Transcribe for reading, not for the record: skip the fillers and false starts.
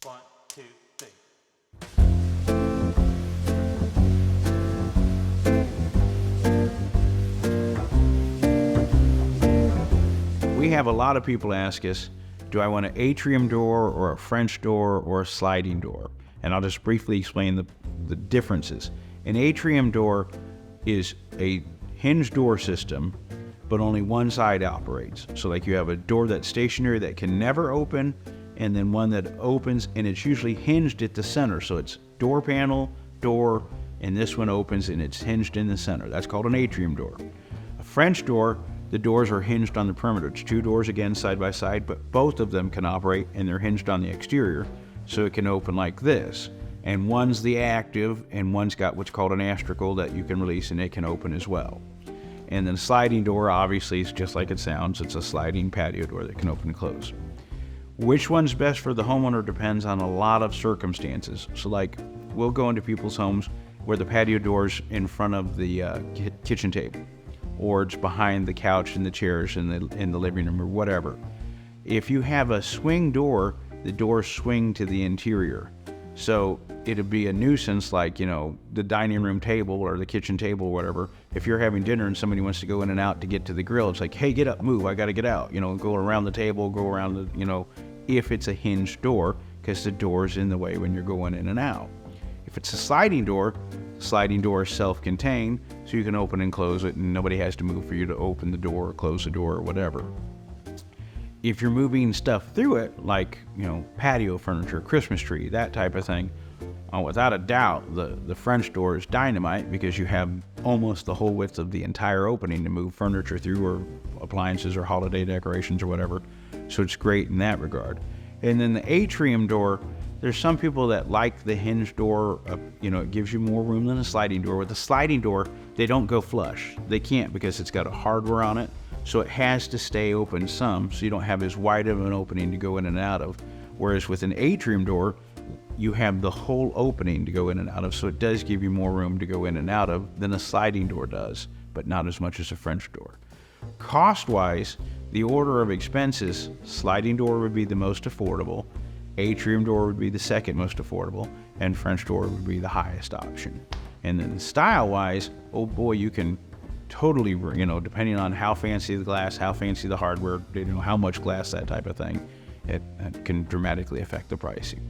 1, 2, 3. We have a lot of people ask us, do I want an atrium door or a French door or a sliding door? And I'll just briefly explain the differences. An atrium door is a hinge door system, but only one side operates. So like you have a door that's stationary that can never open, and then one that opens, and it's usually hinged at the center. So it's door panel, door, and this one opens and it's hinged in the center. That's called an atrium door. A French door, the doors are hinged on the perimeter. It's two doors again side by side, but both of them can operate and they're hinged on the exterior. So it can open like this. And one's the active and one's got what's called an astragal that you can release and it can open as well. And then sliding door obviously is just like it sounds. It's a sliding patio door that can open and close. Which one's best for the homeowner depends on a lot of circumstances. So like we'll go into people's homes where the patio door's in front of the kitchen table, or it's behind the couch and the chairs in the living room or whatever. If you have a swing door, the doors swing to the interior. So it'd be a nuisance like, the dining room table or the kitchen table or whatever. If you're having dinner and somebody wants to go in and out to get to the grill, it's like, hey, get up, move, I gotta get out. Go around the table, go around the, if it's a hinged door, because the door's in the way when you're going in and out. If it's a sliding door is self-contained, so you can open and close it and nobody has to move for you to open the door or close the door or whatever. If you're moving stuff through it, like, patio furniture, Christmas tree, that type of thing, without a doubt, the French door is dynamite because you have almost the whole width of the entire opening to move furniture through or appliances or holiday decorations or whatever. So it's great in that regard. And then the atrium door, there's some people that like the hinge door, it gives you more room than a sliding door. With the sliding door, they don't go flush. They can't because it's got a hardware on it. So it has to stay open some, so you don't have as wide of an opening to go in and out of. Whereas with an atrium door, you have the whole opening to go in and out of, so it does give you more room to go in and out of than a sliding door does, but not as much as a French door. Cost-wise, the order of expenses, sliding door would be the most affordable, atrium door would be the second most affordable, and French door would be the highest option. And then style-wise, oh boy, you can totally, depending on how fancy the glass, how fancy the hardware, how much glass, that type of thing, it can dramatically affect the pricing.